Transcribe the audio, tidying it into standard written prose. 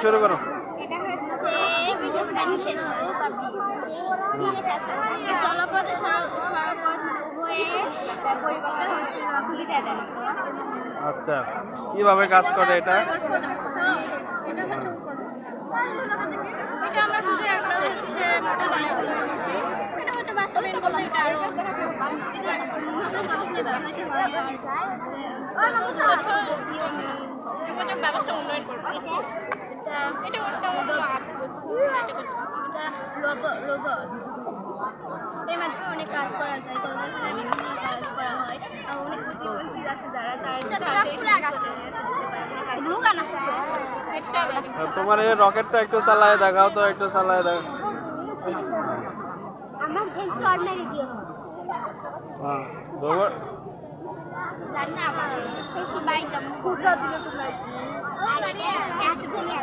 শুরু করো। এটা হচ্ছে বিজ্ঞাপনী সেতু বা জলপথে সড়কপথ উভয়ে পরিবর্তন হচ্ছে সুবিধা দেয়। আচ্ছা, কিভাবে কাজ করে এটা? এটা আমরা শুধু একটা হচ্ছে মোটা বানাই করছি। এটা হচ্ছে বাস্তবায়ন করলে এটা আরো যোগাযোগ ব্যবস্থা উন্নয়ন করবে। এটা রোবট এর মাধ্যমে অনেক কাজ করা যায়, কলকারখানায় বিভিন্ন কাজ করা হয়। অনেক প্রতিবন্ধী আছে যারা তার তোমার এই রকেটটা একটু চালায় দেখাও তো, একটু চালায় দেখাও। আমার এক্সট্রাঅর্ডিনারি দিয়ে হ্যাঁ, রোবট জানা আমার বেশি বাইকম খুশা দিলে তো লাইক আরে এত ভেঙে